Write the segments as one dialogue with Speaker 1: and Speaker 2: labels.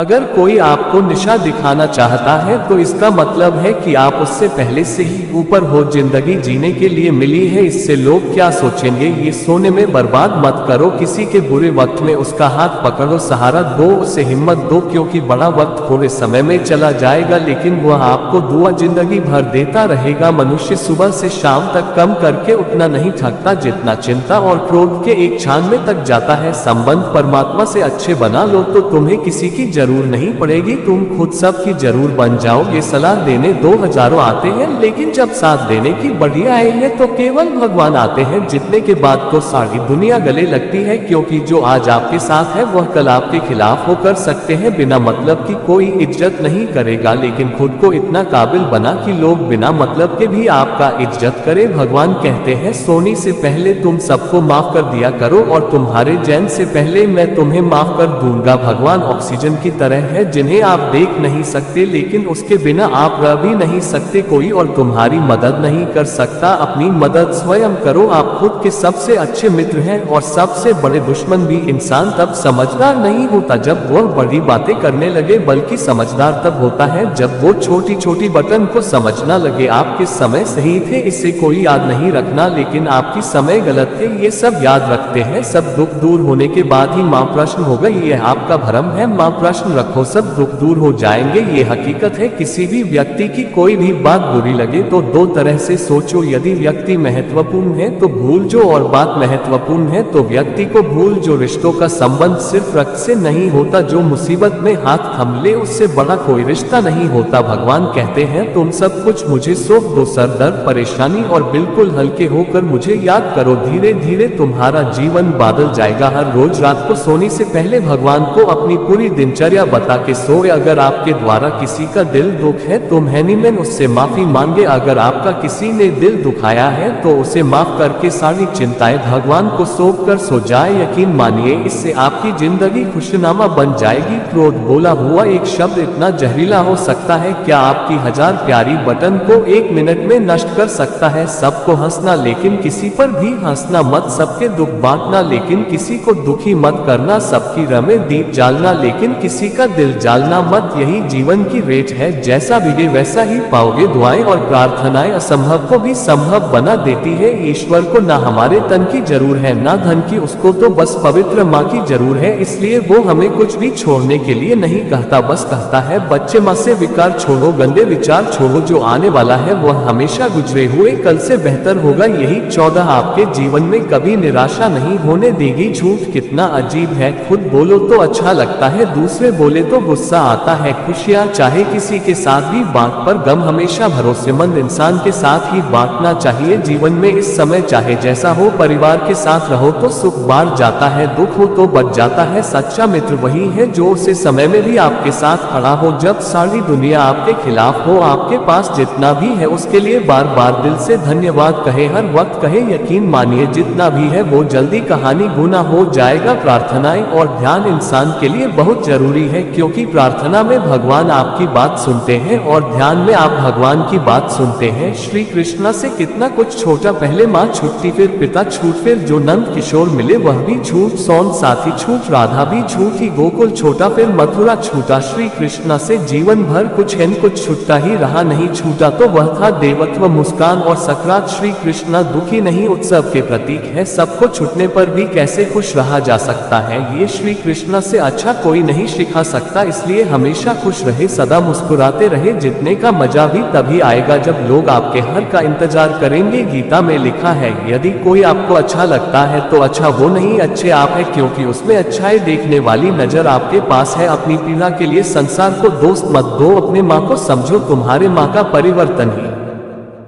Speaker 1: अगर कोई आपको निशा दिखाना चाहता है तो इसका मतलब है कि आप उससे पहले से ही ऊपर हो। जिंदगी जीने के लिए मिली है, इससे लोग क्या सोचेंगे ये सोने में बर्बाद मत करो। किसी के बुरे वक्त में उसका हाथ पकड़ो, सहारा दो, उसे हिम्मत दो, क्योंकि बड़ा वक्त थोड़े समय में चला जाएगा लेकिन वह आपको दुआ जिंदगी भर देता रहेगा। मनुष्य सुबह से शाम तक कम करके उतना नहीं थकता जितना चिंता और क्रोध के एक क्षण में तक जाता है। संबंध परमात्मा से अच्छे बना लो तो तुम्हें किसी की जरूर नहीं पड़ेगी, तुम खुद सब की जरूर बन जाओ। ये सलाह देने 2000 आते हैं लेकिन जब साथ देने की बड़ी आए हैं तो केवल भगवान आते हैं। जितने के बाद तो सारी दुनिया गले लगती है, क्योंकि जो आज आपके साथ है वह कल आपके खिलाफ हो कर सकते हैं। बिना मतलब की कोई इज्जत नहीं करेगा, लेकिन खुद को इतना काबिल बना कि लोग बिना मतलब के भी आपका इज्जत करे। भगवान कहते हैं सोने से पहले तुम सबको माफ कर दिया करो और तुम्हारे जैन से पहले मैं तुम्हें माफ कर दूंगा। भगवान ऑक्सीजन की तरह है जिन्हें आप देख नहीं सकते लेकिन उसके बिना आप रह भी नहीं सकते। कोई और तुम्हारी मदद नहीं कर सकता, अपनी मदद स्वयं करो। आप खुद के सबसे अच्छे मित्र हैं और सबसे बड़े दुश्मन भी। इंसान तब समझदार नहीं होता जब वह बड़ी बातें करने लगे, बल्कि समझदार तब होता है जब वो छोटी छोटी बटन को समझना लगे। आपके समय सही थे इसे कोई याद नहीं रखना, लेकिन आपकी समय गलत थे ये सब याद रखते हैं। सब दुख दूर होने के बाद ही माँ प्रश्न होगा, ये आपका भ्रम है। माँ प्रश्न रखो, सब दुख दूर हो जाएंगे, ये हकीकत है। किसी भी व्यक्ति की कोई भी बात बुरी लगे तो दो तरह से सोचो, यदि व्यक्ति महत्वपूर्ण है तो भूल जो, और बात महत्वपूर्ण है तो व्यक्ति को भूल जो। रिश्तों का संबंध सिर्फ रक्त से नहीं होता, जो मुसीबत में हाथ थम ले उससे बड़ा कोई रिश्ता नहीं होता। भगवान कहते हैं तुम सब कुछ मुझे सौंप दो, सर दर्द परेशानी और बिल्कुल हल्के होकर मुझे याद करो। धीरे धीरे तुम्हारा जीवन बदल जाएगा। हर रोज रात को सोने से पहले भगवान को अपनी पूरी दिनचर्या बता के सोए। अगर आपके द्वारा किसी का दिल दुख है तो मैंने उससे माफी मांगे। अगर आपका किसी ने दिल दुखाया है तो उसे माफ करके सारी चिंताएं भगवान को सौंप कर सो जाए। यकीन मानिए इससे आपकी जिंदगी खुशनुमा बन जाएगी। क्रोध बोला हुआ एक शब्द इतना जहरीला हो सकता है, क्या आपकी 1000 प्यारी बटन को 1 मिनट में नष्ट कर सकता है। सबको हंसना लेकिन किसी पर भी हंसना मत, सबके दुख बांटना लेकिन किसी को दुखी मत करना, सबकी रमे दीप जालना लेकिन किसी का दिल जालना मत। यही जीवन की रेट है, जैसा बीजे वैसा ही पाओगे। दुआएं और प्रार्थनाएं असंभव को भी संभव बना देती है। ईश्वर को ना हमारे तन की जरूर है ना धन की, उसको तो बस पवित्र माँ की जरूर है। इसलिए वो हमें कुछ भी छोड़ने के लिए नहीं कहता, बस कहता है बच्चे माँ से विकार छोड़ो, गंदे विचार छोड़ो, जो आने वाला है वह हमेशा गुजरे हुए कल से बेहतर होगा। यही 14 आपके जीवन में कभी निराशा नहीं होने देगी। झूठ कितना अजीब है, खुद बोलो तो अच्छा लगता है, दूसरे बोले तो गुस्सा आता है। खुशियाँ चाहे किसी के साथ भी बांट, पर गम हमेशा भरोसेमंद इंसान के साथ ही बांटना चाहिए। जीवन में इस समय चाहे जैसा हो, परिवार के साथ रहो तो सुख बाढ़ जाता है, दुख हो तो बच जाता है। सच्चा मित्र वही है जो उसे समय में भी आपके साथ खड़ा हो, जब सारी दुनिया आपके खिलाफ हो। आपके पास जितना भी है उसके लिए बार बार दिल से धन्यवाद कहे, हर वक्त कहे। यकीन मानिए जितना भी है वो जल्दी कहानी गुना हो जाएगा। प्रार्थनाएं और ध्यान इंसान के लिए बहुत जरूरी है, क्योंकि प्रार्थना में भगवान आपकी बात सुनते हैं और ध्यान में आप भगवान की बात सुनते हैं। श्री कृष्णा से कितना कुछ छोटा, पहले माँ छूटती फिर पिता छूट, फिर जो नंद किशोर मिले वह भी छूट, सौन साथी छूट, राधा भी छूटी, गोकुल छोटा फिर मथुरा छूटा। श्री कृष्णा से जीवन भर कुछ छूटता ही रहा, नहीं छूटा तो वह था देवत्व, मुस्कान और सकरात। श्री कृष्णा दुखी नहीं उत्सव के प्रतीक है, सबको छूटने पर भी कैसे खुश रहा जा सकता है ये श्री कृष्णा से अच्छा कोई नहीं सिखा सकता। इसलिए हमेशा खुश रहे, सदा मुस्कुराते रहे। जीतने का मजा भी तभी आएगा जब लोग आपके हर का इंतजार करेंगे। गीता में लिखा है यदि कोई आपको अच्छा लगता है तो अच्छा वो नहीं, अच्छे आप है, क्योंकि उसमें अच्छाई देखने वाली नजर आपके पास है। अपनी पीड़ा के लिए संसार को दोस्त मत दो, अपने माँ को समझो, तुम्हारे माँ का परिवर्तन ही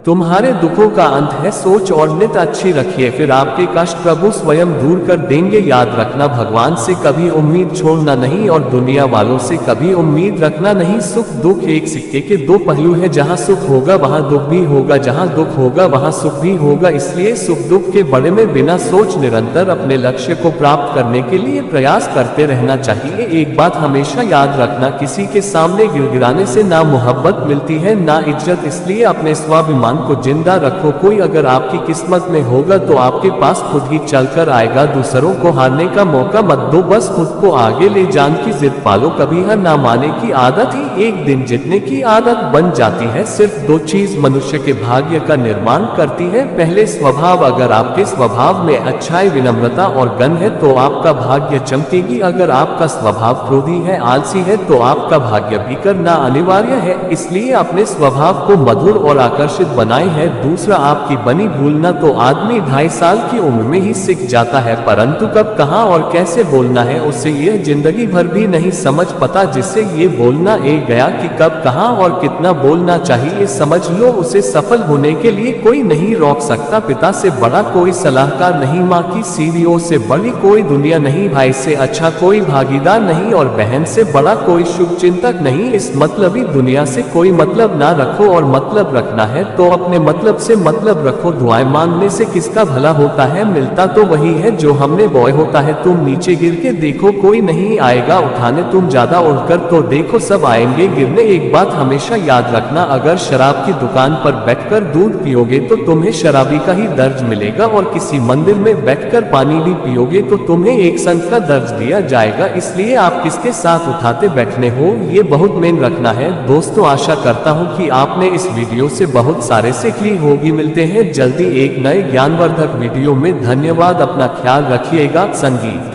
Speaker 1: तुम्हारे दुखों का अंत है। सोच और नित अच्छी रखिए, फिर आपके कष्ट प्रभु स्वयं दूर कर देंगे। याद रखना भगवान से कभी उम्मीद छोड़ना नहीं और दुनिया वालों से कभी उम्मीद रखना नहीं। सुख दुख एक सिक्के के दो पहलू है, जहाँ सुख होगा वहाँ दुख भी होगा, जहाँ दुख होगा वहाँ सुख भी होगा। इसलिए सुख दुख के बारे में बिना सोच निरंतर अपने लक्ष्य को प्राप्त करने के लिए प्रयास करते रहना चाहिए। एक बात हमेशा याद रखना, किसी के सामने गिड़गिड़ाने से ना मोहब्बत मिलती है ना इज्जत। इसलिए अपने स्वाभिमान भगवान को जिंदा रखो। कोई अगर आपकी किस्मत में होगा तो आपके पास खुद ही चलकर आएगा। दूसरों को हारने का मौका मत दो, बस खुद को आगे ले जाने की जिद पालो। कभी हार ना माने की आदत ही एक दिन जीतने की आदत बन जाती है। सिर्फ दो चीज मनुष्य के भाग्य का निर्माण करती है। पहले स्वभाव, अगर आपके स्वभाव में अच्छाई, विनम्रता और गण है तो आपका भाग्य चमकेगी। अगर आपका स्वभाव क्रोधी है, आलसी है तो आपका भाग्य भी करना अनिवार्य है। इसलिए अपने स्वभाव को मधुर और आकर्षित बनाए है। दूसरा, आपकी बनी भूलना तो आदमी 2.5 साल की उम्र में ही सीख जाता है, परंतु कब, कहां और कैसे बोलना है उसे यह जिंदगी भर भी नहीं समझ पता। जिससे ये बोलना एक गया कि कब, कहां और कितना बोलना चाहिए समझ लो, उसे सफल होने के लिए कोई नहीं रोक सकता। पिता से बड़ा कोई सलाहकार नहीं, माँ की सीढ़ियों से बड़ी कोई दुनिया नहीं, भाई से अच्छा कोई भागीदार नहीं और बहन से बड़ा कोई शुभ चिंतक नहीं। इस मतलबी दुनिया से कोई मतलब ना रखो और मतलब रखना है तो अपने मतलब से मतलब रखो। दुआएं मांगने से किसका भला होता है, मिलता तो वही है जो हमने बोए होता है। तुम नीचे गिर के देखो, कोई नहीं आएगा उठाने, तुम ज्यादा उड़कर तो देखो सब आएंगे गिरने। एक बात हमेशा याद रखना, अगर शराब की दुकान पर बैठकर दूध पियोगे तो तुम्हें शराबी का ही दर्ज मिलेगा और किसी मंदिर में बैठकर पानी भी पियोगे तो तुम्हें एक संत का दर्ज दिया जाएगा। इसलिए आप किसके साथ उठाते बैठने हो ये बहुत मेन रखना है। दोस्तों, आशा करता हूँ कि आपने इस वीडियो से बहुत सारे सीख ली होगी। मिलते हैं जल्दी एक नए ज्ञानवर्धक वीडियो में। धन्यवाद, अपना ख्याल रखिएगा। संगीत।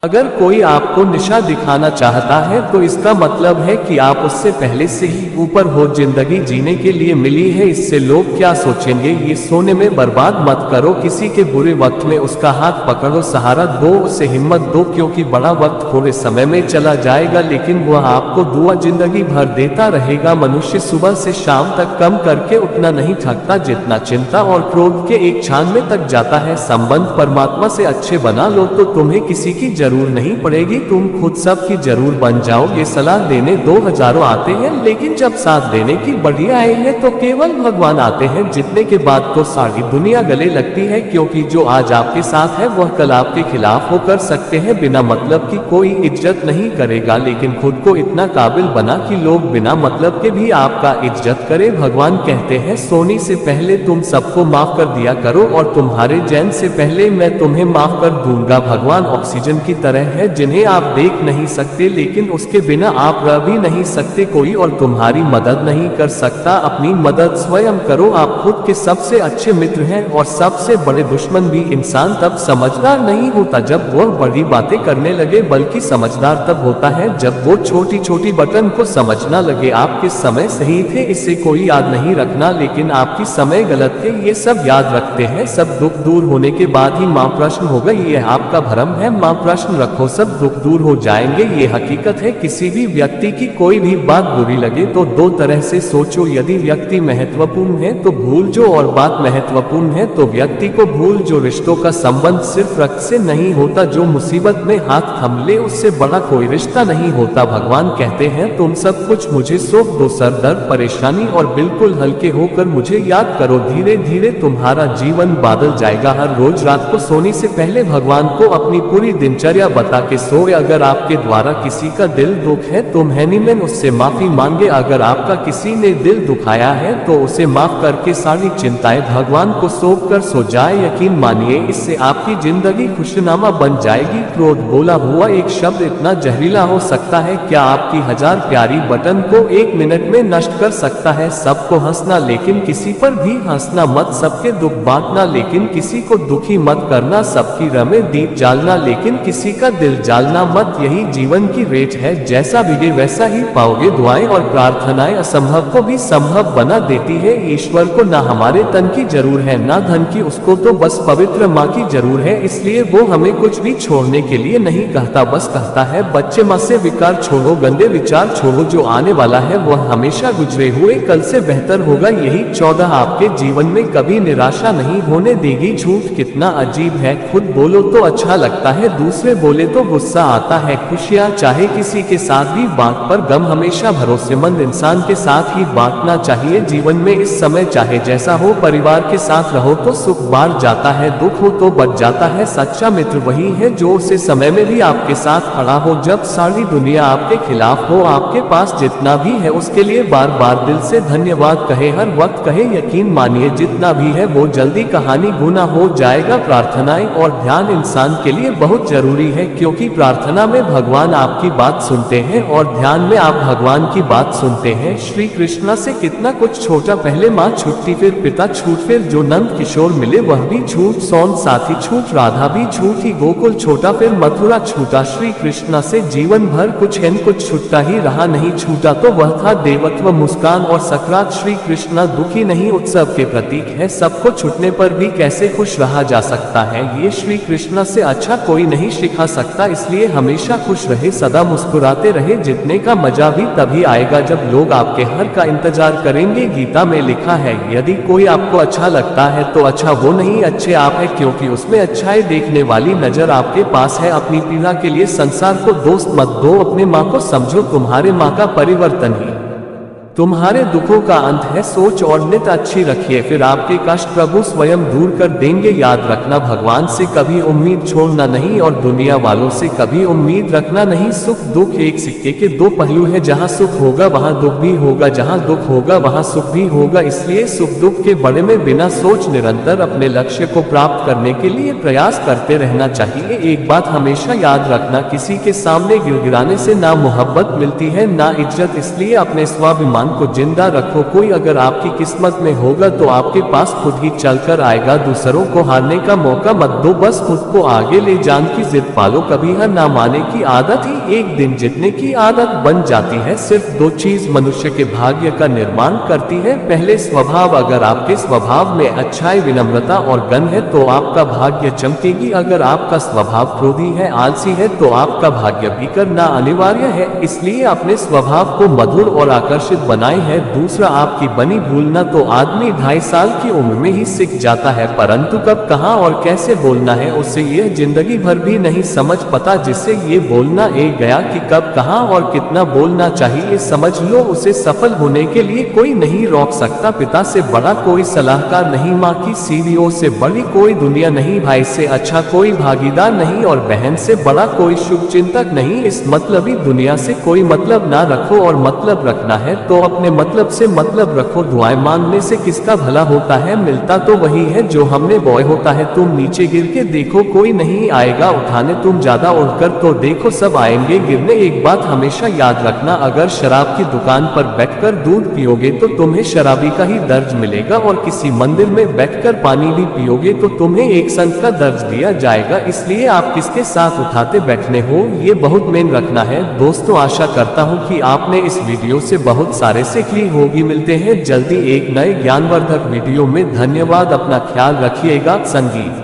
Speaker 1: अगर कोई आपको निशा दिखाना चाहता है तो इसका मतलब है कि आप उससे पहले से ही ऊपर हो। जिंदगी जीने के लिए मिली है, इससे लोग क्या सोचेंगे ये सोने में बर्बाद मत करो। किसी के बुरे वक्त में उसका हाथ पकड़ो, सहारा दो, उसे हिम्मत दो, क्योंकि बड़ा वक्त थोड़े समय में चला जाएगा लेकिन वह आपको दुआ जिंदगी भर देता रहेगा। मनुष्य सुबह से शाम तक कम करके उतना नहीं थकता जितना चिंता और क्रोध के एक क्षण में तक जाता है। संबंध परमात्मा से अच्छे बना लो तो तुम्हें किसी की जरूर नहीं पड़ेगी, तुम खुद सब की जरूर बन जाओगे। सलाह देने 2000 आते हैं लेकिन जब साथ देने की बड़ी आए हैं तो केवल भगवान आते हैं। जितने के बाद तो सारी दुनिया गले लगती है, क्योंकि जो आज आपके साथ है वह कल आपके खिलाफ हो कर सकते हैं। बिना मतलब की कोई इज्जत नहीं करेगा, लेकिन खुद को इतना काबिल बना कि लोग बिना मतलब के भी आपका इज्जत करे। भगवान कहते हैं सोने से पहले तुम सबको माफ कर दिया करो और तुम्हारे जैन से पहले मैं तुम्हें माफ कर दूंगा। भगवान ऑक्सीजन की तरह है जिन्हें आप देख नहीं सकते, लेकिन उसके बिना आप रह भी नहीं सकते। कोई और तुम्हारी मदद नहीं कर सकता, अपनी मदद स्वयं करो। आप खुद के सबसे अच्छे मित्र हैं और सबसे बड़े दुश्मन भी। इंसान तब समझदार नहीं होता जब वह बड़ी बातें करने लगे, बल्कि समझदार तब होता है जब वो छोटी छोटी बटन को समझना लगे। आपके समय सही थे इसे कोई याद नहीं रखना, लेकिन आपकी समय गलत थे ये सब याद रखते हैं। सब दुख दूर होने के बाद ही मां प्रश्न होगा, ये आपका भ्रम है। मां प्रश्न रखो, सब दुख दूर हो जाएंगे, ये हकीकत है। किसी भी व्यक्ति की कोई भी बात बुरी लगे तो दो तरह से सोचो, यदि व्यक्ति महत्वपूर्ण है तो भूल जो, और बात महत्वपूर्ण है तो व्यक्ति को भूल जो। रिश्तों का संबंध सिर्फ रक्त से नहीं होता, जो मुसीबत में हाथ थम ले उससे बड़ा कोई रिश्ता नहीं होता। भगवान कहते हैं तुम सब कुछ मुझे सौंप दो, सर दर्द परेशानी और बिल्कुल हल्के होकर मुझे याद करो। धीरे धीरे तुम्हारा जीवन बदल जाएगा। हर रोज रात को सोने से पहले भगवान को अपनी पूरी दिनचर्या बता के सोए। अगर आपके द्वारा किसी का दिल दुख है तो मैंने उससे माफी मांगे। अगर आपका किसी ने दिल दुखाया है तो उसे माफ करके सारी चिंताएं भगवान को सौंप कर सो जाए। यकीन मानिए इससे आपकी जिंदगी खुशनुमा बन जाएगी। क्रोध बोला हुआ एक शब्द इतना जहरीला हो सकता है, क्या आपकी 1000 प्यारी बटन को 1 मिनट में नष्ट कर सकता है। सबको हंसना लेकिन किसी पर भी हंसना मत, सबके दुख बांटना लेकिन किसी को दुखी मत करना, सबकी रमे दीप जालना लेकिन किसी का दिल जालना मत। यही जीवन की रेट है, जैसा भिगे वैसा ही पाओगे। दुआएं और प्रार्थनाएं असंभव को भी संभव बना देती है। ईश्वर को ना हमारे तन की जरूर है ना धन की, उसको तो बस पवित्र माँ की जरूर है। इसलिए वो हमें कुछ भी छोड़ने के लिए नहीं कहता, बस कहता है बच्चे माँ से विकार छोड़ो, गंदे विचार छोड़ो, जो आने वाला है वह हमेशा गुजरे हुए कल से बेहतर होगा। यही 14 आपके जीवन में कभी निराशा नहीं होने देगी। झूठ कितना अजीब है, खुद बोलो तो अच्छा लगता है, दूसरे दूसरे बोले तो गुस्सा आता है। खुशियाँ चाहे किसी के साथ भी बांट, पर गम हमेशा भरोसेमंद इंसान के साथ ही बांटना चाहिए। जीवन में इस समय चाहे जैसा हो, परिवार के साथ रहो तो सुख बढ़ जाता है, दुख हो तो बढ़ जाता है। सच्चा मित्र वही है जो उस समय में भी आपके साथ खड़ा हो जब सारी दुनिया आपके खिलाफ हो। आपके पास जितना भी है उसके लिए बार बार दिल से धन्यवाद कहे, हर वक्त कहे। यकीन मानिए जितना भी है वो जल्दी कहानी गुना हो जाएगा। प्रार्थनाएं और ध्यान इंसान के लिए बहुत जरूरी है, क्योंकि प्रार्थना में भगवान आपकी बात सुनते हैं और ध्यान में आप भगवान की बात सुनते हैं। श्री कृष्णा से कितना कुछ छोटा, पहले माँ छूटी, फिर पिता छूट, फिर जो नंद किशोर मिले वह भी छूट, सौन साथी छूट, राधा भी छूटी, गोकुल छोटा, फिर मथुरा छूटा। श्री कृष्णा से जीवन भर कुछ छूटा ही रहा, नहीं छूटा तो वह था देवत्व, मुस्कान और सकरात। श्री कृष्णा दुखी नहीं उत्सव के प्रतीक है, सबको छूटने पर भी कैसे खुश रहा जा सकता है, ये श्री कृष्णा से अच्छा कोई नहीं सिखा सकता। इसलिए हमेशा खुश रहे, सदा मुस्कुराते रहे। जीतने का मजा भी तभी आएगा जब लोग आपके हार का इंतजार करेंगे। गीता में लिखा है, यदि कोई आपको अच्छा लगता है तो अच्छा वो नहीं, अच्छे आप है, क्योंकि उसमें अच्छाई देखने वाली नजर आपके पास है। अपनी पीड़ा के लिए संसार को दोस्त मत दो, अपने माँ को समझो, तुम्हारे माँ का परिवर्तन ही तुम्हारे दुखों का अंत है। सोच और नित अच्छी रखिए, फिर आपके कष्ट प्रभु स्वयं दूर कर देंगे। याद रखना, भगवान से कभी उम्मीद छोड़ना नहीं और दुनिया वालों से कभी उम्मीद रखना नहीं। सुख दुख एक सिक्के के दो पहलू है, जहाँ सुख होगा वहाँ दुख भी होगा, जहाँ दुख होगा वहाँ सुख भी होगा। इसलिए सुख दुख के बड़े में बिना सोच निरंतर अपने लक्ष्य को प्राप्त करने के लिए प्रयास करते रहना चाहिए। एक बात हमेशा याद रखना, किसी के सामने गिड़गिड़ाने से ना मोहब्बत मिलती है ना इज्जत, इसलिए अपने स्वाभिमान को जिंदा रखो। कोई अगर आपकी किस्मत में होगा तो आपके पास खुद ही चलकर आएगा। दूसरों को हारने का मौका मत दो, बस खुद को आगे ले जान की जिद पालो। कभी हार ना माने की आदत ही एक दिन जीतने की आदत बन जाती है। सिर्फ दो चीज मनुष्य के भाग्य का निर्माण करती है, पहले स्वभाव, अगर आपके स्वभाव में अच्छाई, विनम्रता और गण है तो आपका भाग्य चमकेगी। अगर आपका स्वभाव क्रोधी है, आलसी है तो आपका भाग्य भी करना अनिवार्य है। इसलिए अपने स्वभाव को मधुर और आकर्षित बनाए है। दूसरा, आपकी बनी भूलना तो आदमी 2.5 साल की उम्र में ही सीख जाता है, परंतु कब कहाँ और कैसे बोलना है उसे यह जिंदगी भर भी नहीं समझ पता। जिससे ये बोलना एक गया कि कब कहाँ और कितना बोलना चाहिए समझ लो, उसे सफल होने के लिए कोई नहीं रोक सकता। पिता से बड़ा कोई सलाहकार नहीं, माँ की सीढ़ियों से बड़ी कोई दुनिया नहीं, भाई से अच्छा कोई भागीदार नहीं और बहन से बड़ा कोई शुभ चिंतक नहीं। इस मतलबी दुनिया से कोई मतलब ना रखो, और मतलब रखना है तो अपने मतलब से मतलब रखो। दुआएं मांगने से किसका भला होता है, मिलता तो वही है जो हमने बोया होता है। तुम नीचे गिर के देखो, कोई नहीं आएगा उठाने, तुम ज्यादा उठकर तो देखो सब आएंगे गिरने। एक बात हमेशा याद रखना, अगर शराब की दुकान पर बैठकर दूध पियोगे तो तुम्हें शराबी का ही दर्ज मिलेगा, और किसी मंदिर में बैठकर पानी भी पियोगे तो तुम्हें एक संत का दर्ज दिया जाएगा। इसलिए आप किसके साथ उठाते बैठने हो, ये बहुत मेन रखना है। दोस्तों, आशा करता हूँ कि आपने इस वीडियो से बहुत सारे सीख ली होगी। मिलते हैं जल्दी एक नए ज्ञानवर्धक वीडियो में। धन्यवाद, अपना ख्याल रखिएगा। संगीत।